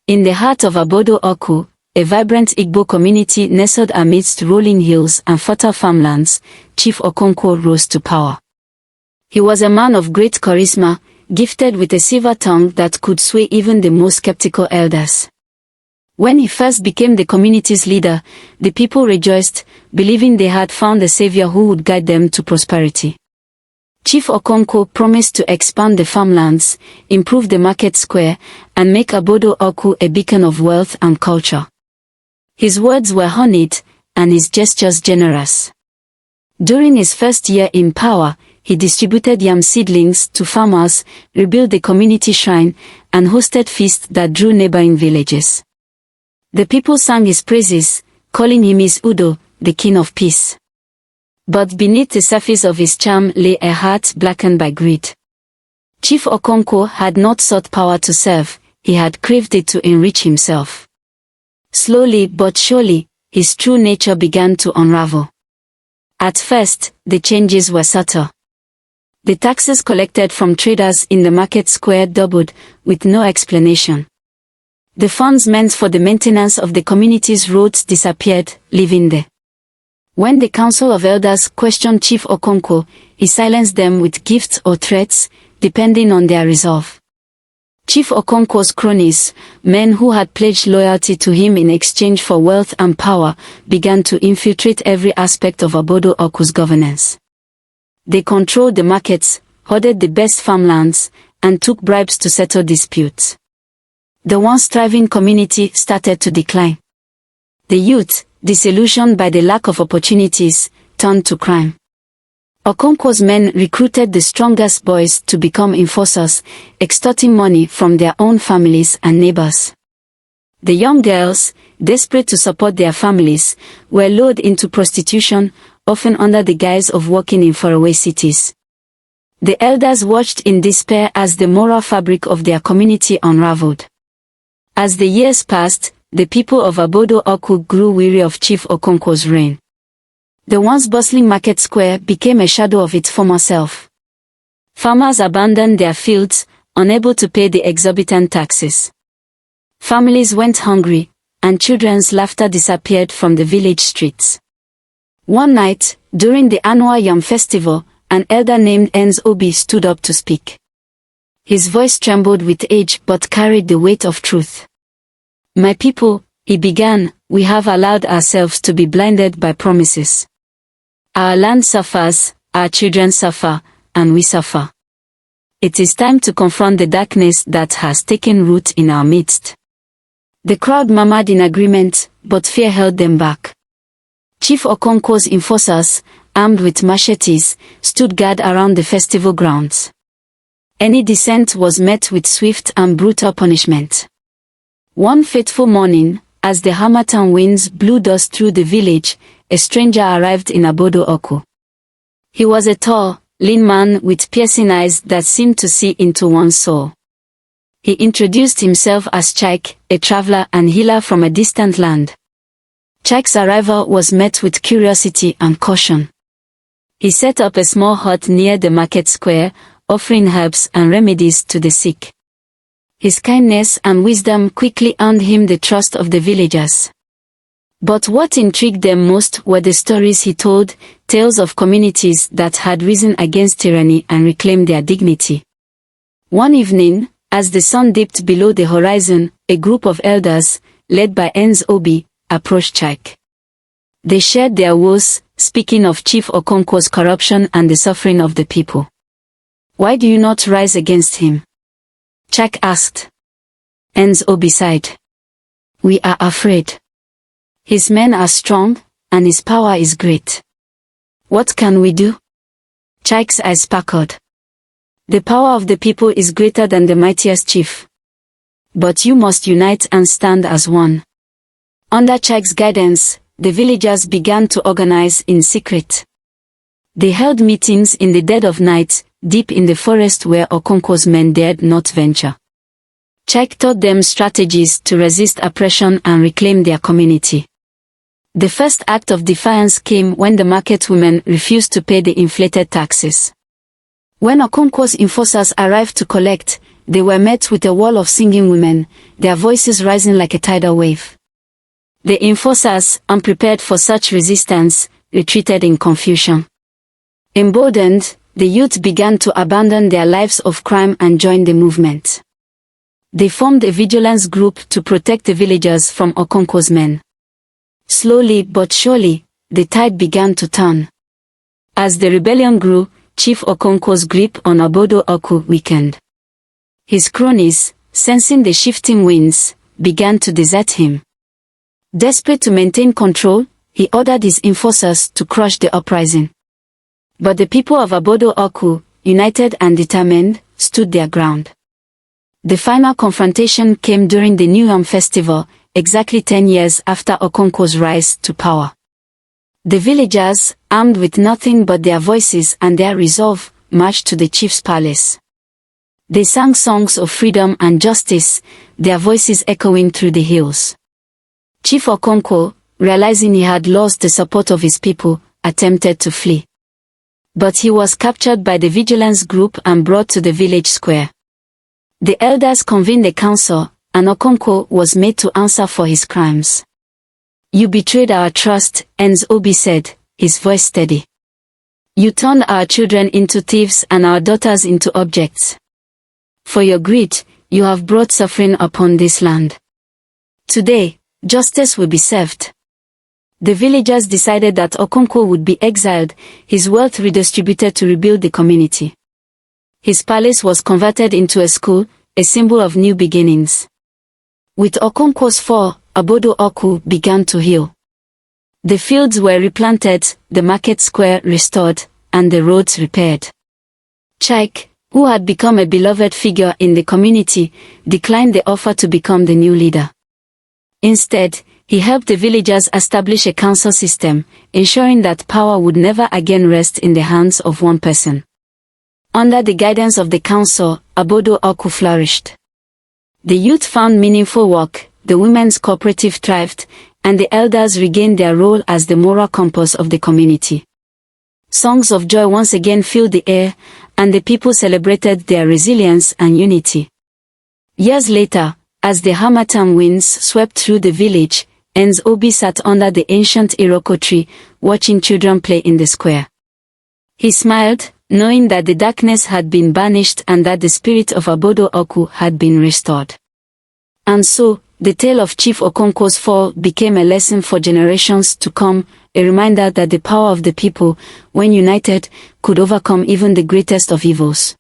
In the heart of Obodo Ukwu, a vibrant Igbo community nestled amidst rolling hills and fertile farmlands, Chief Okonkwo rose to power. He was a man of great charisma, gifted with a silver tongue that could sway even the most skeptical elders. When he first became the community's leader, the people rejoiced, believing they had found a savior who would guide them to prosperity. Chief Okonkwo promised to expand the farmlands, improve the market square, and make Obodo Ukwu a beacon of wealth and culture. His words were honeyed, and his gestures generous. During his first year in power, he distributed yam seedlings to farmers, rebuilt the community shrine, and hosted feasts that drew neighboring villages. The people sang his praises, calling him his Udo, the king of peace. But beneath the surface of his charm lay a heart blackened by greed. Chief Okonkwo had not sought power to serve, he had craved it to enrich himself. Slowly but surely, his true nature began to unravel. At first, the changes were subtle. The taxes collected from traders in the market square doubled, with no explanation. The funds meant for the maintenance of the community's roads disappeared, leaving the When the Council of Elders questioned Chief Okonkwo, he silenced them with gifts or threats, depending on their resolve. Chief Okonkwo's cronies, men who had pledged loyalty to him in exchange for wealth and power, began to infiltrate every aspect of Obodo Ukwu's governance. They controlled the markets, hoarded the best farmlands, and took bribes to settle disputes. The once thriving community started to decline. The youth, disillusioned by the lack of opportunities, turned to crime. Okonkwo's men recruited the strongest boys to become enforcers, extorting money from their own families and neighbors. The young girls, desperate to support their families, were lured into prostitution, often under the guise of working in faraway cities. The elders watched in despair as the moral fabric of their community unraveled. As the years passed, the people of Obodo Ukwu grew weary of Chief Okonkwo's reign. The once bustling market square became a shadow of its former self. Farmers abandoned their fields, unable to pay the exorbitant taxes. Families went hungry, and children's laughter disappeared from the village streets. One night, during the annual Yam Festival, an elder named Nze Obi stood up to speak. His voice trembled with age but carried the weight of truth. "My people," he began, "we have allowed ourselves to be blinded by promises. Our land suffers, our children suffer, and we suffer. It is time to confront the darkness that has taken root in our midst." The crowd murmured in agreement, but fear held them back. Chief Okonkwo's enforcers, armed with machetes, stood guard around the festival grounds. Any dissent was met with swift and brutal punishment. One fateful morning, as the harmattan winds blew dust through the village, a stranger arrived in Obodo Ukwu. He was a tall, lean man with piercing eyes that seemed to see into one's soul. He introduced himself as Chike, a traveler and healer from a distant land. Chike's arrival was met with curiosity and caution. He set up a small hut near the market square, offering herbs and remedies to the sick. His kindness and wisdom quickly earned him the trust of the villagers. But what intrigued them most were the stories he told, tales of communities that had risen against tyranny and reclaimed their dignity. One evening, as the sun dipped below the horizon, a group of elders, led by Nze Obi, approached Chike. They shared their woes, speaking of Chief Okonkwo's corruption and the suffering of the people. "Why do you not rise against him?" Chike asked. Nze Obi sighed. "We are afraid. His men are strong, and his power is great. What can we do?" Chike's eyes sparkled. "The power of the people is greater than the mightiest chief. But you must unite and stand as one." Under Chike's guidance, the villagers began to organize in secret. They held meetings in the dead of night, deep in the forest where Okonkwo's men dared not venture. Chike taught them strategies to resist oppression and reclaim their community. The first act of defiance came when the market women refused to pay the inflated taxes. When Okonkwo's enforcers arrived to collect, they were met with a wall of singing women, their voices rising like a tidal wave. The enforcers, unprepared for such resistance, retreated in confusion. Emboldened, the youth began to abandon their lives of crime and join the movement. They formed a vigilance group to protect the villagers from Okonkwo's men. Slowly but surely, the tide began to turn. As the rebellion grew, Chief Okonkwo's grip on Obodo Ukwu weakened. His cronies, sensing the shifting winds, began to desert him. Desperate to maintain control, he ordered his enforcers to crush the uprising. But the people of Obodo Ukwu, united and determined, stood their ground. The final confrontation came during the New Yam festival, exactly 10 years after Okonkwo's rise to power. The villagers, armed with nothing but their voices and their resolve, marched to the chief's palace. They sang songs of freedom and justice, their voices echoing through the hills. Chief Okonkwo, realizing he had lost the support of his people, attempted to flee. But he was captured by the vigilance group and brought to the village square. The elders convened a council, and Okonkwo was made to answer for his crimes. "You betrayed our trust," Nze Obi said, his voice steady. "You turned our children into thieves and our daughters into objects. For your greed, you have brought suffering upon this land. Today, justice will be served." The villagers decided that Okonkwo would be exiled, his wealth redistributed to rebuild the community. His palace was converted into a school, a symbol of new beginnings. With Okonkwo's fall, Obodo Ukwu began to heal. The fields were replanted, the market square restored, and the roads repaired. Chike, who had become a beloved figure in the community, declined the offer to become the new leader. Instead, he helped the villagers establish a council system, ensuring that power would never again rest in the hands of one person. Under the guidance of the council, Obodo Ukwu flourished. The youth found meaningful work, the women's cooperative thrived, and the elders regained their role as the moral compass of the community. Songs of joy once again filled the air, and the people celebrated their resilience and unity. Years later, as the Harmattan winds swept through the village, Nze Obi sat under the ancient Iroko tree, watching children play in the square. He smiled, knowing that the darkness had been banished and that the spirit of Obodo Ukwu had been restored. And so, the tale of Chief Okonkwo's fall became a lesson for generations to come, a reminder that the power of the people, when united, could overcome even the greatest of evils.